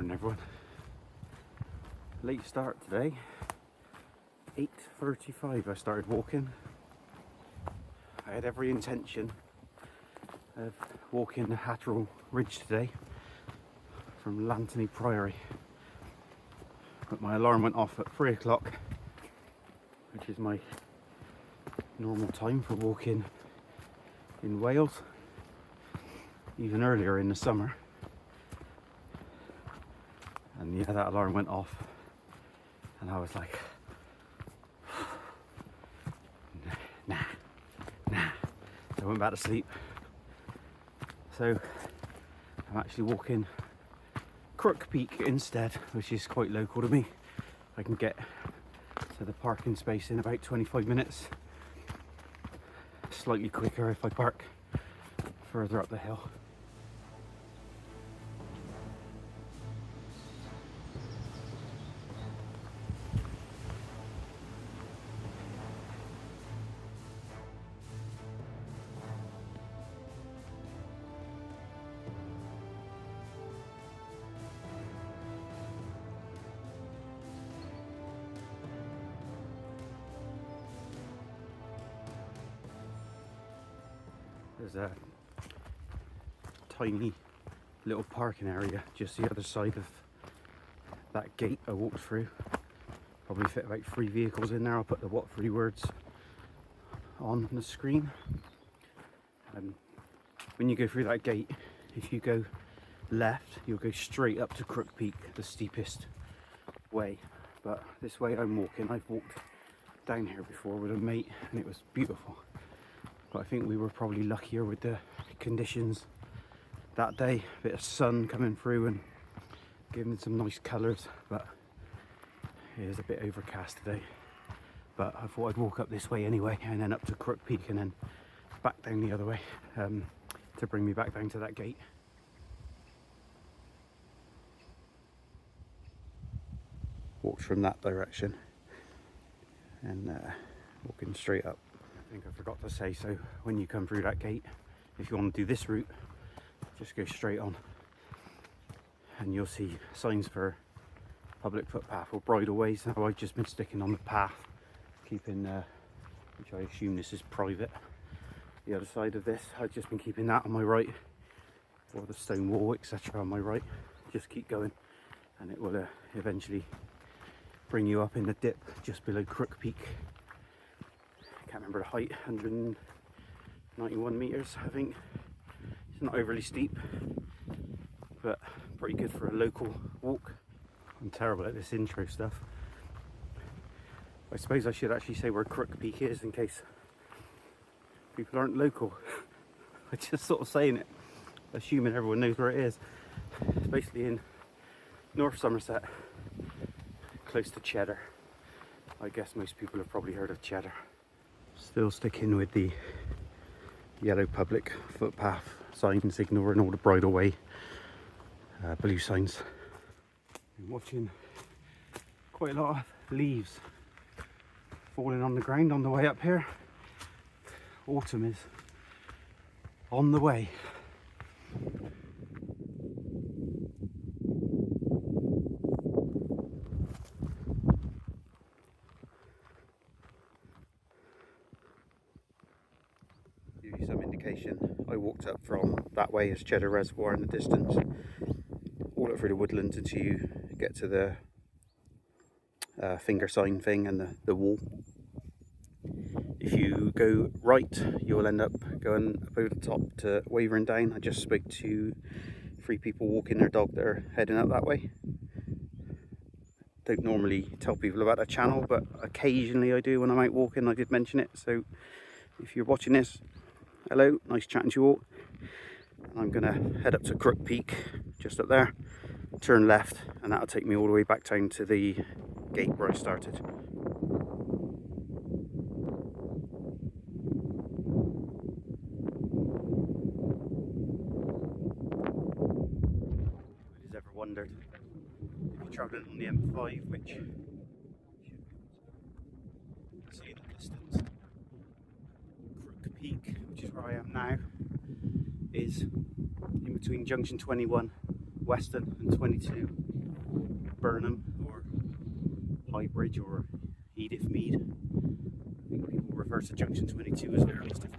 Morning everyone. Late start today. 8:35 I started walking. I had every intention of walking the Hatterall Ridge today from Lantony Priory, but my alarm went off at 3 o'clock, which is my normal time for walking in Wales, even earlier in the summer. And yeah, that alarm went off and I was like, nah. So I went back to sleep. So I'm actually walking Crook Peak instead, which is quite local to me. I can get to the parking space in about 25 minutes. Slightly quicker if I park further up the hill. There's a tiny little parking area just the other side of that gate I walked through. Probably fit about 3 vehicles in there. I'll put the Watford words on the screen. When you go through that gate, if you go left, you'll go straight up to Crook Peak, the steepest way. But this way I'm walking, I've walked down here before with a mate and it was beautiful. But I think we were probably luckier with the conditions that day. A bit of sun coming through and giving some nice colours, but it is a bit overcast today. But I thought I'd walk up this way anyway, and then up to Crook Peak and then back down the other way to bring me back down to that gate. Walked from that direction and walking straight up. I think I forgot to say, so when you come through that gate, if you want to do this route, just go straight on and you'll see signs for public footpath or bridleways. Now I've just been sticking on the path, keeping which I assume this is private, the other side of this. I've just been keeping that on my right, or the stone wall etc on my right. Just keep going and it will eventually bring you up in the dip just below Crook Peak. Can't remember the height, 191 meters I think. It's not overly steep, but pretty good for a local walk. I'm terrible at this intro stuff. I suppose I should actually say where Crook Peak is in case people aren't local. I'm just sort of saying it, assuming everyone knows where it is. It's basically in North Somerset, close to Cheddar. I guess most people have probably heard of Cheddar. Still sticking with the yellow public footpath signs, ignoring all the bridleway blue signs. Been watching quite a lot of leaves falling on the ground on the way up here. Autumn is on the way. Give you some indication, I walked up from that way as Cheddar Reservoir in the distance, all up through the woodlands until you get to the finger sign thing and the wall. If you go right, you'll end up going up over the top to Wavering Down. I just spoke to 3 people walking their dog that are heading up that way. Don't normally tell people about that channel, but occasionally I do when I'm out walking. I did mention it, so if you're watching this, hello, nice chatting to you all. I'm gonna head up to Crook Peak, just up there, turn left, and that'll take me all the way back down to the gate where I started. Who's ever wondered if you're travelling on the M5, which you can see in the distance, Crook Peak, which is where I am now, is in between junction 21 Western and 22 Burnham or Highbridge or Edith Mead. I think people refer to junction 22 as various different